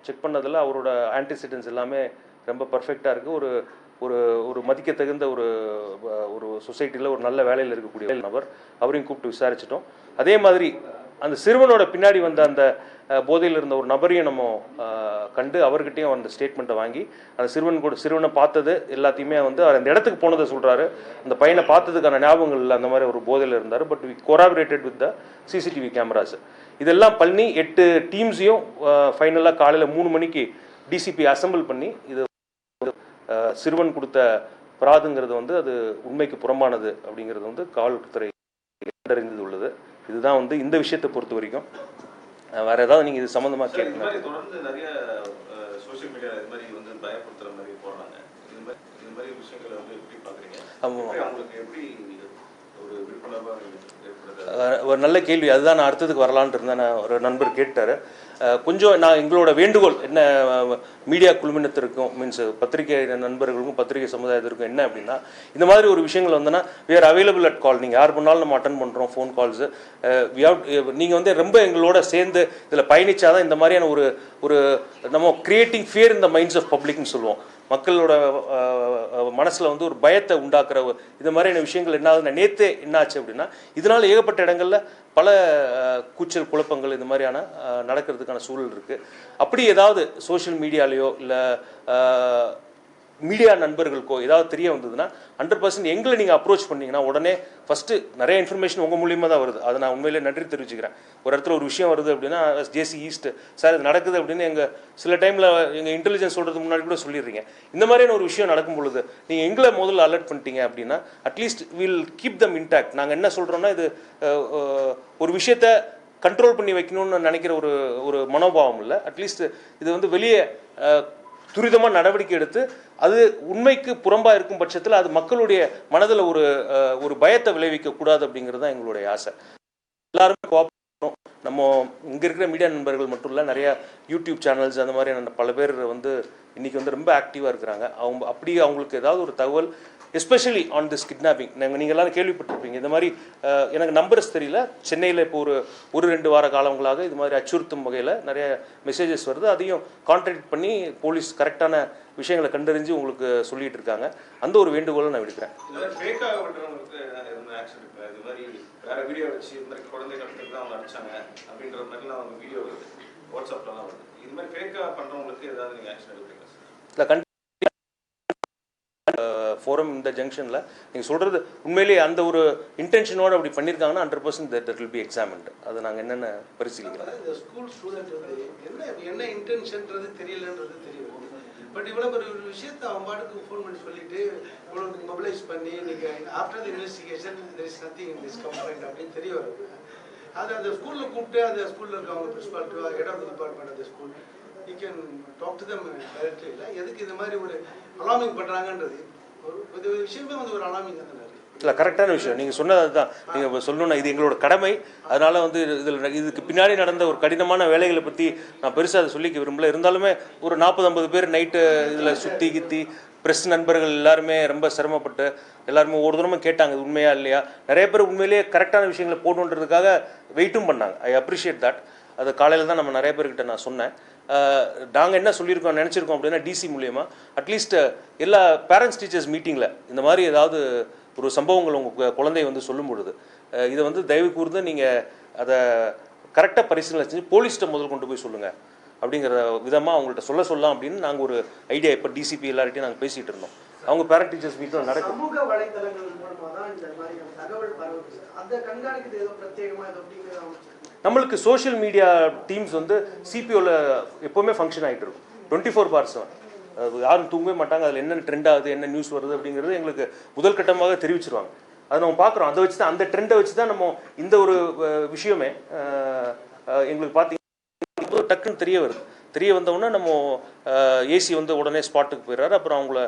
Check பண்ணதில் அவரோட ஆன்டிசிடென்ட்ஸ் எல்லாமே ரொம்ப பர்ஃபெக்டாக இருக்குது. ஒரு ஒரு ஒரு மதிக்கத்தகுந்த ஒரு ஒரு சொசைட்டியில் ஒரு நல்ல வேலையில் இருக்கக்கூடிய நபர். அவரையும் கூப்பிட்டு விசாரிச்சிட்டோம். அதே மாதிரி அந்த சிறுவனோட பின்னாடி வந்த அந்த போதையில் இருந்த ஒரு நபரையும் நம்ம கண்டு அவர்கிட்டையும் அந்த ஸ்டேட்மெண்ட்டை வாங்கி அந்த சிறுவனை பார்த்தது எல்லாத்தையுமே வந்து அவர் அந்த இடத்துக்கு போனதை சொல்கிறாரு. அந்த பையனை பார்த்ததுக்கான ஞாபகங்கள் இல்லை, அந்த மாதிரி ஒரு போதையில் இருந்தார். But we corroborated with the CCTV cameras. இதெல்லாம் பண்ணி 8 டீம்ஸையும் ஃபைனலாக காலையில் 3 மணிக்கு டிசிபி அசம்பிள் பண்ணி இது சிறுவன் கொடுத்த பிராதுங்கிறது வந்து அது உண்மைக்கு புறம்பானது அப்படிங்கிறது வந்து காவல்துறை கண்டறிந்து உள்ளது. இதுதான் வந்து இந்த விஷயத்தை பொறுத்த வரைக்கும். வேற ஏதாவது நீங்க இது சம்பந்தமா கேட்கணும்? தொடர்ந்து நிறைய சோஷியல் மீடியா இது மாதிரி வந்து பயப்படுத்துற மாதிரி போறாங்க. இந்த மாதிரி விஷயங்களை வந்து எப்படி பாக்குறீங்க? உங்களுக்கு எப்படி ஒரு விழிப்புணர்வா ஏற்படுது? ஒரு நல்ல கேள்வி. அதுதான் நான் அடுத்ததுக்கு வரலான்ட்டு இருந்தேன். ஒரு நண்பர் கேட்டாரு. கொஞ்சம் நான் எங்களோட வேண்டுகோள் என்ன மீடியா குழுமினத்திற்கும் மீன்ஸ் பத்திரிகை நண்பர்களுக்கும் பத்திரிகை சமுதாயத்திற்கும் என்ன அப்படின்னா, இந்த மாதிரி ஒரு விஷயங்கள் வந்தோன்னா வி ஆர் அவைலபிள் அட் கால். நீங்கள் யார் பண்ணாலும் நம்ம அட்டன் பண்ணுறோம் ஃபோன் கால்ஸு. நீங்கள் வந்து ரொம்ப எங்களோட சேர்ந்து இதில் பயணிச்சாதான் இந்த மாதிரியான ஒரு ஒரு நம்ம creating fear in the minds of பப்ளிக்னு சொல்லுவோம். மக்களோட மனசில் வந்து ஒரு பயத்தை உண்டாக்குற இது மாதிரியான விஷயங்கள் என்ன ஆகுதுன்னா, நேற்றே என்னாச்சு அப்படின்னா, இதனால் ஏகப்பட்ட இடங்களில் பல கூச்சல் குழப்பங்கள் இந்த மாதிரியான நடக்கிறதுக்கான சூழல் இருக்குது. அப்படி ஏதாவது சோஷியல் மீடியாலேயோ இல்லை மீடியா நண்பர்களுக்கோ ஏதாவது தெரிய வந்ததுன்னா 100% எங்களை நீங்கள் அப்ரோச் பண்ணிங்கன்னா உடனே ஃபஸ்ட்டு நிறைய இன்ஃபர்மேஷன் உங்கள் மூலியமாக தான் வருது. அதை நான் உண்மையிலே நன்றி தெரிவிச்சுக்கிறேன். ஒரு இடத்துல ஒரு விஷயம் வருது அப்படின்னா ஜேசி ஈஸ்ட் சார் இது நடக்குது அப்படின்னு எங்கள் சில டைமில் எங்கள் இன்டெலிஜென்ஸ் சொல்கிறதுக்கு முன்னாடி கூட சொல்லிடுறீங்க. இந்த மாதிரியான ஒரு விஷயம் நடக்கும் பொழுது நீங்கள் எங்களை முதல்ல அலர்ட் பண்ணிட்டீங்க அப்படின்னா at least will keep them intact. நாங்கள் என்ன சொல்கிறோன்னா, இது ஒரு விஷயத்தை கண்ட்ரோல் பண்ணி வைக்கணும்னு நினைக்கிற ஒரு ஒரு மனோபாவம் இல்லை. அட்லீஸ்ட் இது வந்து வெளியே துரிதமாக நடவடிக்கை எடுத்து அது உண்மைக்கு புறம்பாக இருக்கும் பட்சத்தில் அது மக்களுடைய மனதில் ஒரு ஒரு பயத்தை விளைவிக்க கூடாது அப்படிங்கிறது தான் எங்களுடைய ஆசை. எல்லாருமே கோஆப்ரேட். நம்ம இங்கே இருக்கிற மீடியா நண்பர்கள் மட்டும் இல்லை, நிறையா யூடியூப் சேனல்ஸ் அந்த மாதிரி பல பேர் வந்து இன்றைக்கி வந்து ரொம்ப ஆக்டிவாக இருக்கிறாங்க. அவங்க அப்படியே அவங்களுக்கு ஏதாவது ஒரு தகவல் எஸ்பெஷலி ஆன் திஸ் கிட்னாப்பிங் நீங்கள் எல்லாரும் கேள்விப்பட்டிருப்பீங்க. இந்த மாதிரி எனக்கு நம்பர்ஸ் தெரியல, சென்னையில் இப்போ ஒரு 2 வார காலங்களாக இது மாதிரி அச்சுறுத்தும் வகையில் நிறைய மெசேஜஸ் வருது. அதையும் கான்டாக்ட் பண்ணி போலீஸ் கரெக்டான விஷயங்களை கண்டறிஞ்சு உங்களுக்கு சொல்லிட்டு இருக்காங்க. அந்த ஒரு வேண்டுகோளை நான் விடுக்கிறேன். இல்லை, ஃபோரம் இந்த ஜங்ஷனில் நீங்கள் சொல்கிறது உண்மையிலேயே அந்த ஒரு இன்டென்ஷனோடு அப்படி பண்ணியிருக்காங்கன்னா 100% தட் வில் பி எக்ஸாமின்டு. அது நாங்கள் என்னென்ன பரிசீலிக்கிறோம். ஸ்கூல் ஸ்டூடெண்ட் வந்து என்ன இன்டென்ஷன்றது தெரியலன்றது தெரியும். பட் இவ்வளோ ஒரு விஷயத்தை அவன் பாட்டுக்கு ஃபோன் பண்ணி சொல்லிட்டு இவ்வளோ மொபிலைஸ் பண்ணி நீங்கள் after the investigation there is nothing in this complaint அப்படின்னு தெரிய வரும். அது அந்த ஸ்கூலில் கூப்பிட்டு அந்த ஸ்கூலில் இருக்கவங்க principal head of the department of the school you can talk to them directly. இல்லை எதுக்கு இந்த மாதிரி ஒரு அலார்மிங் பண்ணுறாங்கன்றது ஒரு விஷயமே வந்து ஒரு அலார்மிங் தான். இல்லை, கரெக்டான விஷயம் நீங்கள் சொன்னது. அதுதான் நீங்கள் சொல்லணும்னா இது எங்களோட கடமை. அதனால் வந்து இதுக்கு பின்னாடி நடந்த ஒரு கடினமான வேலைகளை பற்றி நான் பெருசாக அதை சொல்லிக்க விரும்பல. இருந்தாலுமே ஒரு 40-50 பேர் நைட்டு இதில் சுற்றி கித்தி ப்ரெஸ் நண்பர்கள் எல்லாருமே ரொம்ப சிரமப்பட்டு எல்லாருமே ஒரு தூரமாக கேட்டாங்க இது உண்மையா இல்லையா. நிறைய பேர் உண்மையிலேயே கரெக்டான விஷயங்களை போடணுன்றதுக்காக வெயிட்டும் பண்ணாங்க. I appreciate that. அது காலையில் தான் நம்ம நிறைய பேர்கிட்ட நான் சொன்னேன். நாங்கள் என்ன சொல்லியிருக்கோம் நினச்சிருக்கோம் அப்படின்னா, டிசி மூலியமாக அட்லீஸ்ட் எல்லா பேரண்ட்ஸ் டீச்சர்ஸ் மீட்டிங்கில் இந்த மாதிரி ஏதாவது ஒரு சம்பவங்கள் உங்கள் குழந்தை வந்து சொல்லும் பொழுது இதை வந்து தயவு கூர்ந்து நீங்கள் அதை கரெக்டாக பரிசீலனை செஞ்சு போலீஸ்கிட்ட முதல் கொண்டு போய் சொல்லுங்கள் அப்படிங்கிற விதமாக அவங்கள்ட்ட சொல்லலாம் அப்படின்னு நாங்கள் ஒரு ஐடியா இப்போ டிசிபி எல்லார்ட்டையும் நாங்கள் பேசிகிட்டு இருந்தோம். அவங்க பேரண்ட் டீச்சர்ஸ் மீட்டில் நடக்கும். சமூக வலைத்தளங்கள் மூலமாக தான் இந்த மாதிரி தகவல் பரவுது. அந்த கண்காணிக்கிறது ஏதோ பிரத்யேகமாக நம்மளுக்கு சோஷியல் மீடியா டீம்ஸ் வந்து சிபிஓவில் எப்போவுமே ஃபங்க்ஷன் ஆகிட்டு இருக்கும் 24/7. யாரும் தூங்கவே மாட்டாங்க. அதில் என்ன ட்ரெண்ட் ஆகுது, என்ன நியூஸ் வருது அப்படிங்கிறது எங்களுக்கு முதல் கட்டமாக தெரிவிச்சிருவாங்க. அதை நம்ம பார்க்குறோம். அதை வச்சு தான், அந்த ட்ரெண்டை வச்சு தான் நம்ம இந்த ஒரு விஷயமே எங்களுக்கு பார்த்தீங்கன்னா டக்குன்னு தெரிய வருது. தெரிய வந்தவுடனே நம்ம ஏசி வந்து உடனே ஸ்பாட்டுக்கு போயிடுறாரு. அப்புறம் அவங்கள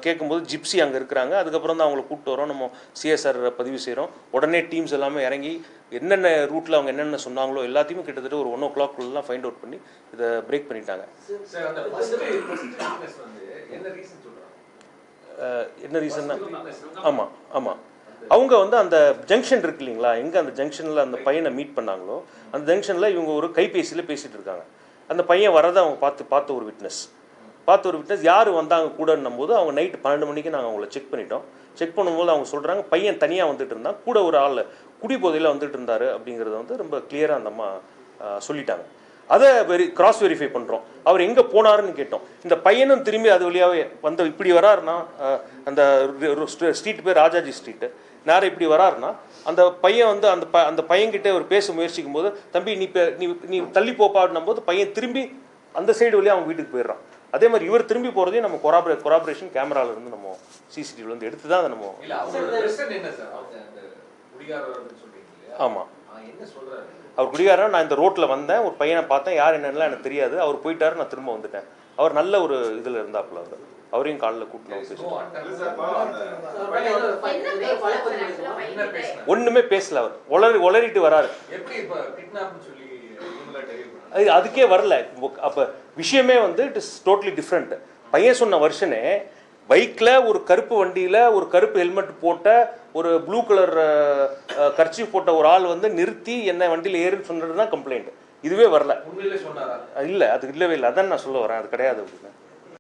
கேட்கும்போது ஜிப்சி அங்கே இருக்கிறாங்க. அதுக்கப்புறம் தான் அவங்கள கூப்பிட்டு வரோம். நம்ம சிஎஸ்ஆர் பதிவு செய்கிறோம். உடனே டீம்ஸ் எல்லாமே இறங்கி என்னென்ன ரூட்டில் அவங்க என்னென்ன சொன்னாங்களோ எல்லாத்தையுமே கிட்டத்தட்ட ஒரு 1 o'clock ஃபைண்ட் அவுட் பண்ணி இதை பிரேக் பண்ணிட்டாங்க. என்ன ரீசன்னா, ஆமாம் ஆமாம், அவங்க வந்து அந்த ஜங்ஷன் இருக்கு இல்லைங்களா, எங்கே அந்த ஜங்ஷனில் அந்த பையனை மீட் பண்ணாங்களோ அந்த ஜங்ஷனில் இவங்க ஒரு கைபேசியில் பேசிகிட்டு இருக்காங்க. அந்த பையன் வரதை அவங்க பார்த்த ஒரு விட்னஸ் யார் வந்தாங்க கூடன்னும் போது அவங்க நைட்டு 12 மணிக்கு நாங்கள் அவங்கள செக் பண்ணிட்டோம். செக் பண்ணும்போது அவங்க சொல்கிறாங்க பையன் தனியாக வந்துட்டு இருந்தான், கூட ஒரு ஆள் குடிபோதையில் வந்துட்டு இருந்தார் அப்படிங்கிறத வந்து ரொம்ப கிளியராக அந்த அம்மா சொல்லிட்டாங்க. அதை கிராஸ் வெரிஃபை பண்ணுறோம். அவர் எங்கே போனாருன்னு கேட்டோம். இந்த பையனும் திரும்பி அது வழியாகவே வந்து இப்படி வராருன்னா, அந்த ஸ்ட்ரீட் பேர் ராஜாஜி ஸ்ட்ரீட்டு, நேரம் இப்படி வராருன்னா அந்த பையன் வந்து அந்த பையன்கிட்ட அவர் பேச முயற்சிக்கும் போது, தம்பி நீ தள்ளி போப்பாடினும் போது பையன் திரும்பி அந்த சைடு வழியாக அவங்க வீட்டுக்கு போயிடுறான். அதே மாதிரி இவர் திரும்பி போகிறதையும் நம்ம கொராபரேஷன் கேமரால இருந்து நம்ம சிசிடிவில இருந்து எடுத்து தான் அதை நம்ம. ஆமாம், அவர் குடிகாரன். நான் இந்த ரோட்டில் வந்தேன், ஒரு பையனை பார்த்தேன், யார் என்னென்னலாம் எனக்கு தெரியாது, அவர் போயிட்டாரு, நான் திரும்ப வந்துட்டேன். அவர் நல்ல ஒரு இதில் இருந்தாப்புல, அவரையும் காலில் கூட்டணும். ஒன்றுமே பேசல, அவர் உளறிட்டு வராரு. அதுக்கே வரல. அப்போ விஷயமே வந்து இட் இஸ் டோட்டலி டிஃப்ரெண்ட். பையன் சொன்ன வருஷனே பைக்கில் ஒரு கருப்பு வண்டியில் ஒரு கருப்பு ஹெல்மெட் போட்ட ஒரு ப்ளூ கலர் கர்ச்சீஃப் போட்ட ஒரு ஆள் வந்து நிறுத்தி என்ன வண்டியில் ஏறுன்னு சொன்னது தான் கம்ப்ளைண்ட். இதுவே வரல. இல்லை, அது இல்லவே இல்லை. அதான் நான் சொல்ல வரேன், அது கிடையாது அப்படின்னு.